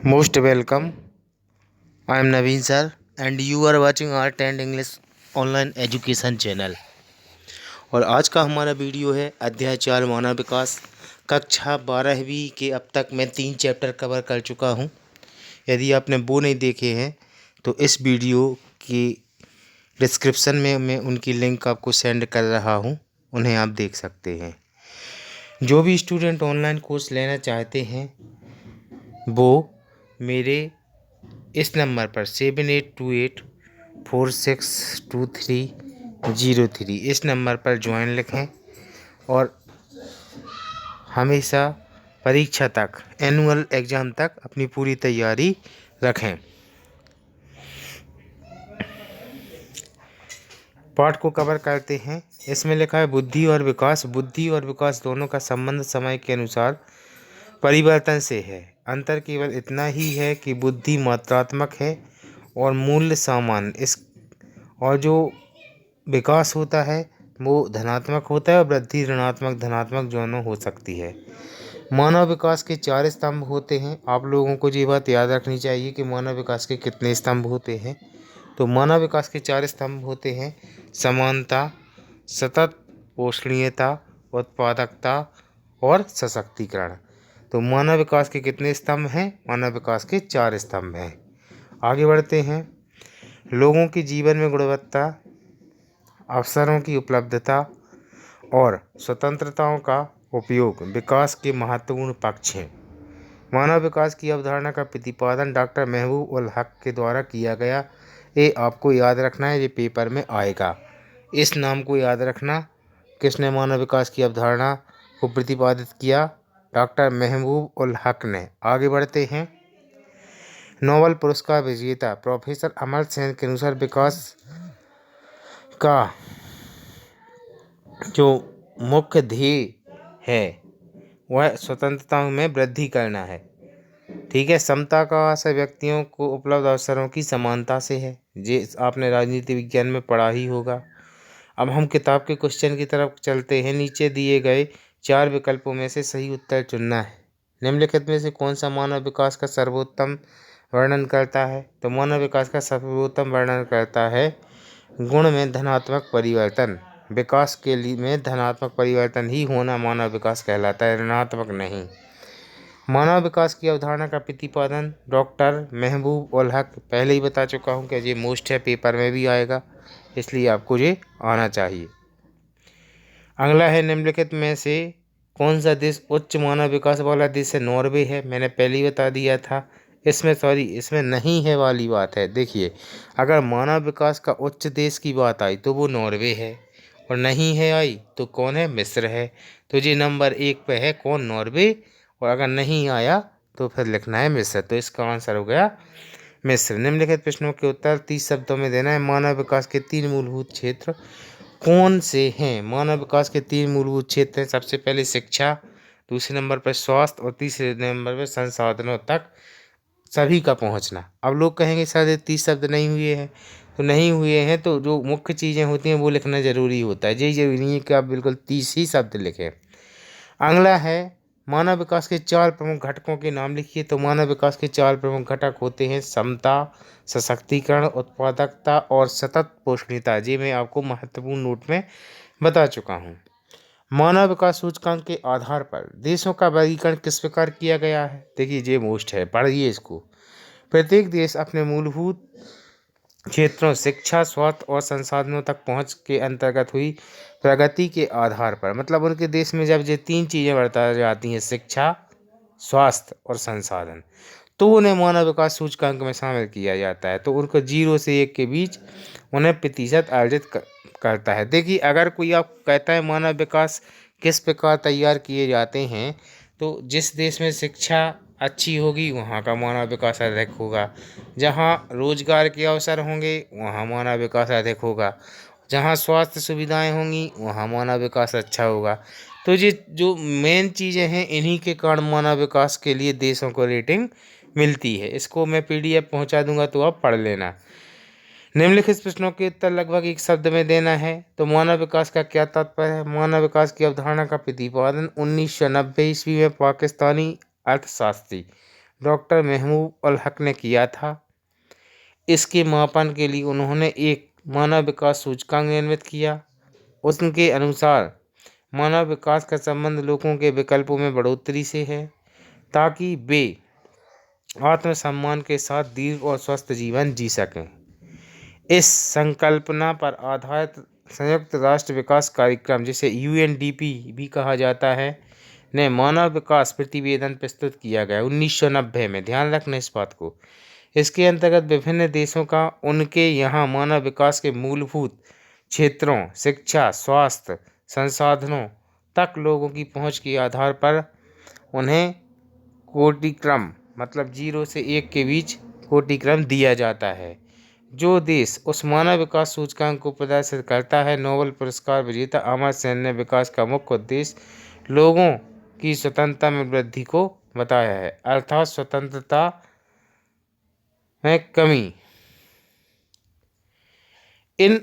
Most welcome. I am Naveen sir, and you are watching Art and English online education channel. और आज का हमारा video है अध्याय 4 मानव विकास, कक्षा 12वीं के। अब तक मैं 3 चैप्टर कवर कर चुका हूँ। यदि आपने वो नहीं देखे हैं तो इस वीडियो की डिस्क्रिप्शन में मैं उनकी लिंक आपको सेंड कर रहा हूँ, उन्हें आप देख सकते हैं। जो भी स्टूडेंट ऑनलाइन कोर्स लेना चाहते हैं वो मेरे इस नंबर पर 7828462303 इस नंबर पर ज्वाइन लिखें और हमेशा परीक्षा तक, एनुअल एग्ज़ाम तक अपनी पूरी तैयारी रखें। पाठ को कवर करते हैं। इसमें लिखा है बुद्धि और विकास। बुद्धि और विकास दोनों का संबंध समय के अनुसार परिवर्तन से है। अंतर केवल इतना ही है कि बुद्धि मात्रात्मक है और मूल्य सामान्य। इस और जो विकास होता है वो धनात्मक होता है और वृद्धि ऋणात्मक धनात्मक दोनों हो सकती है। मानव विकास के 4 स्तंभ होते हैं। आप लोगों को ये बात याद रखनी चाहिए कि मानव विकास के कितने स्तंभ होते हैं। तो मानव विकास के 4 स्तंभ होते हैं: समानता, सतत पोषणीयता, उत्पादकता और सशक्तिकरण। तो मानव विकास के कितने स्तंभ हैं? मानव विकास के 4 स्तंभ हैं। आगे बढ़ते हैं। लोगों के जीवन में गुणवत्ता, अवसरों की उपलब्धता और स्वतंत्रताओं का उपयोग विकास के महत्वपूर्ण पक्ष हैं। मानव विकास की अवधारणा का प्रतिपादन डॉक्टर महबूब उल हक के द्वारा किया गया। ये आपको याद रखना है, ये पेपर में आएगा। इस नाम को याद रखना। किसने मानव विकास की अवधारणा को प्रतिपादित किया? डॉक्टर महबूब उल हक ने। आगे बढ़ते हैं। नोबेल पुरस्कार विजेता प्रोफेसर अमर्त्य सेन के अनुसार विकास का जो मुख्य ध्येय है वह स्वतंत्रता में वृद्धि करना है। ठीक है। समता का आशय व्यक्तियों को उपलब्ध अवसरों की समानता से है। ये आपने राजनीति विज्ञान में पढ़ा ही होगा। अब हम किताब के क्वेश्चन की तरफ चलते हैं। नीचे दिए गए 4 विकल्पों में से सही उत्तर चुनना है। निम्नलिखित में से कौन सा मानव विकास का सर्वोत्तम वर्णन करता है? तो मानव विकास का सर्वोत्तम वर्णन करता है गुण में धनात्मक परिवर्तन। विकास के लिए में धनात्मक परिवर्तन ही होना मानव विकास कहलाता है, ऋणात्मक नहीं। मानव विकास की अवधारणा का प्रतिपादन डॉक्टर महबूब उल हक। पहले ही बता चुका हूँ कि ये मोस्ट है, पेपर में भी आएगा, इसलिए आपको ये आना चाहिए। अगला है निम्नलिखित में से कौन सा देश उच्च मानव विकास वाला देश है? नॉर्वे है। मैंने पहले ही बता दिया था। इसमें नहीं है वाली बात है। देखिए, अगर मानव विकास का उच्च देश की बात आई तो वो नॉर्वे है, और नहीं है आई तो कौन है? मिस्र है। तो ये नंबर 1 पे है कौन? नॉर्वे। और अगर नहीं आया तो फिर लिखना है मिस्र। तो इसका आंसर हो गया मिस्र। निम्नलिखित प्रश्नों के उत्तर 30 शब्दों में देना है। मानव विकास के 3 मूलभूत क्षेत्र कौन से हैं? मानव विकास के 3 मूलभूत क्षेत्र हैं। सबसे पहले शिक्षा, दूसरे नंबर पर स्वास्थ्य और तीसरे नंबर पर संसाधनों तक सभी का पहुंचना। अब लोग कहेंगे सर ये 30 शब्द नहीं हुए हैं। तो नहीं हुए हैं तो जो मुख्य चीज़ें होती हैं वो लिखना ज़रूरी होता है। यही जरूरी नहीं है कि आप बिल्कुल 30 ही शब्द लिखें। अगला है मानव विकास के 4 प्रमुख घटकों के नाम लिखिए। तो मानव विकास के 4 प्रमुख घटक होते हैं समता, सशक्तिकरण, उत्पादकता और सतत पोषणीयता। जी मैं आपको महत्वपूर्ण नोट में बता चुका हूँ। मानव विकास सूचकांक के आधार पर देशों का वर्गीकरण किस प्रकार किया गया है? देखिए ये मोस्ट है, पढ़िए इसको। प्रत्येक देश अपने मूलभूत क्षेत्रों शिक्षा, स्वास्थ्य और संसाधनों तक पहुंच के अंतर्गत हुई प्रगति के आधार पर, मतलब उनके देश में जब ये 3 चीज़ें बरता जाती हैं, शिक्षा, स्वास्थ्य और संसाधन, तो उन्हें मानव विकास सूचकांक में शामिल किया जाता है। तो उनको 0 से 1 के बीच उन्हें प्रतिशत अर्जित करता है। देखिए, अगर कोई आप कहता है मानव विकास किस प्रकार तैयार किए जाते हैं, तो जिस देश में शिक्षा अच्छी होगी वहाँ का मानव विकास अधिक होगा, जहाँ रोजगार के अवसर होंगे वहाँ मानव विकास अधिक होगा, जहाँ स्वास्थ्य सुविधाएं होंगी वहाँ मानव विकास अच्छा होगा। तो ये जो मेन चीज़ें हैं इन्हीं के कारण मानव विकास के लिए देशों को रेटिंग मिलती है। इसको मैं PDF पहुंचा दूंगा तो आप पढ़ लेना। निम्नलिखित प्रश्नों के उत्तर लगभग एक शब्द में देना है। तो मानव विकास का क्या तात्पर्य है? मानव विकास की अवधारणा का प्रतिपादन 1990 ईस्वी में पाकिस्तानी अर्थशास्त्री डॉक्टर महबूब उल हक ने किया था। इसके मापन के लिए उन्होंने एक मानव विकास सूचकांक निर्मित किया। उनके अनुसार मानव विकास का संबंध लोगों के विकल्पों में बढ़ोतरी से है, ताकि वे आत्मसम्मान के साथ दीर्घ और स्वस्थ जीवन जी सकें। इस संकल्पना पर आधारित संयुक्त राष्ट्र विकास कार्यक्रम, जिसे यूएनडीपी भी कहा जाता है, ने मानव विकास प्रतिवेदन प्रस्तुत किया गया 1990 में। ध्यान रखना इस बात को। इसके अंतर्गत विभिन्न देशों का उनके यहाँ मानव विकास के मूलभूत क्षेत्रों, शिक्षा, स्वास्थ्य, संसाधनों तक लोगों की पहुँच के आधार पर उन्हें कोटिक्रम, मतलब 0 से 1 के बीच कोटिक्रम दिया जाता है। जो देश उस मानव विकास सूचकांक को प्रदर्शित करता है, नोबेल पुरस्कार विजेता अमर्त्य सेन ने विकास का मुख्य उद्देश्य लोगों की स्वतंत्रता में वृद्धि को बताया है, अर्थात स्वतंत्रता में कमी। इन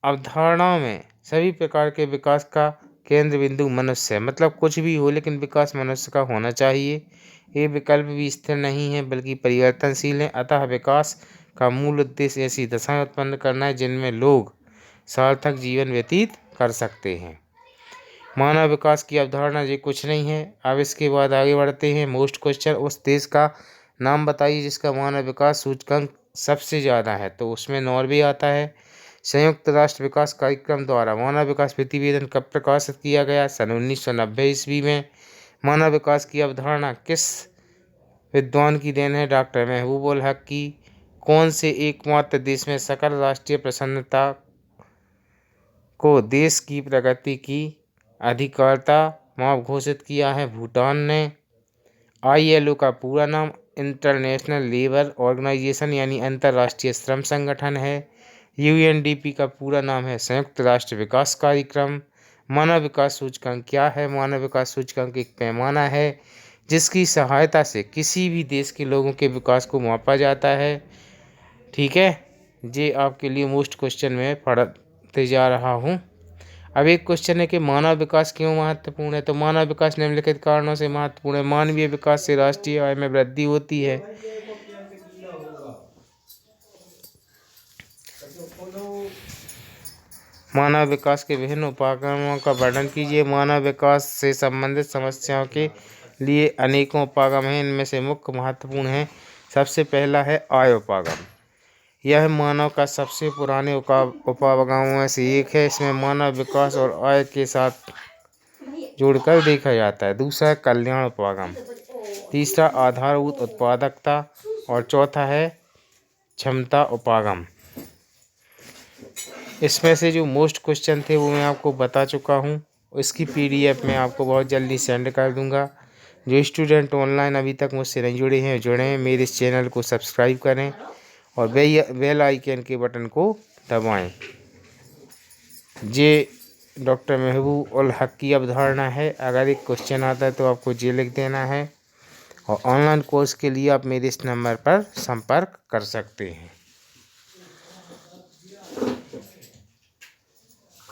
अवधारणाओं में सभी प्रकार के विकास का केंद्र बिंदु मनुष्य है, मतलब कुछ भी हो लेकिन विकास मनुष्य का होना चाहिए। ये विकल्प भी स्थिर नहीं है बल्कि परिवर्तनशील है। अतः विकास का मूल उद्देश्य ऐसी दशाएं उत्पन्न करना है जिनमें लोग सार्थक जीवन व्यतीत कर सकते हैं। मानव विकास की अवधारणा ये कुछ नहीं है। अब इसके बाद आगे बढ़ते हैं। मोस्ट क्वेश्चन, उस देश का नाम बताइए जिसका मानव विकास सूचकांक सबसे ज़्यादा है, तो उसमें नॉर्वे आता है। संयुक्त राष्ट्र विकास कार्यक्रम द्वारा मानव विकास प्रतिवेदन कब प्रकाशित किया गया? सन 1990 ईस्वी में। मानव विकास की अवधारणा किस विद्वान की देन है? डॉक्टर महबूब उल हक की। कौन से एकमात्र देश में सकल राष्ट्रीय प्रसन्नता को देश की प्रगति की अधिकारिता माप घोषित किया है? भूटान ने। ILO का पूरा नाम इंटरनेशनल लेबर ऑर्गेनाइजेशन यानी अंतर्राष्ट्रीय श्रम संगठन है। UNDP का पूरा नाम है संयुक्त राष्ट्र विकास कार्यक्रम। मानव विकास सूचकांक क्या है? मानव विकास सूचकांक एक पैमाना है जिसकी सहायता से किसी भी देश के लोगों के विकास को मापा जाता है। ठीक है, ये आपके लिए मोस्ट क्वेश्चन में पढ़ते जा रहा हूँ। अब एक क्वेश्चन है कि मानव विकास क्यों महत्वपूर्ण है? तो मानव विकास निम्नलिखित कारणों से महत्वपूर्ण है। मानवीय विकास से राष्ट्रीय आय में वृद्धि होती है। मानव विकास के विभिन्न उपागमों का वर्णन कीजिए। मानव विकास से संबंधित समस्याओं के लिए अनेकों उपागम हैं। इनमें से मुख्य महत्वपूर्ण हैं। सबसे पहला है आय उपागम। यह मानव का सबसे पुराने उपागमों में से एक है। इसमें मानव विकास और आय के साथ जोड़कर देखा जाता है। दूसरा है कल्याण उपागम। तीसरा आधारभूत उत्पादकता और चौथा है क्षमता उपागम। इसमें से जो मोस्ट क्वेश्चन थे वो मैं आपको बता चुका हूँ। इसकी PDF मैं आपको बहुत जल्दी सेंड कर दूंगा। जो स्टूडेंट ऑनलाइन अभी तक मुझसे नहीं जुड़े हैं, जुड़ें, मेरे इस चैनल को सब्सक्राइब करें और बेल आइकन के बटन को दबाएं। ये डॉक्टर महबूब उल हक की अवधारणा है। अगर एक क्वेश्चन आता है तो आपको ये लिख देना है। और ऑनलाइन कोर्स के लिए आप मेरे इस नंबर पर संपर्क कर सकते हैं।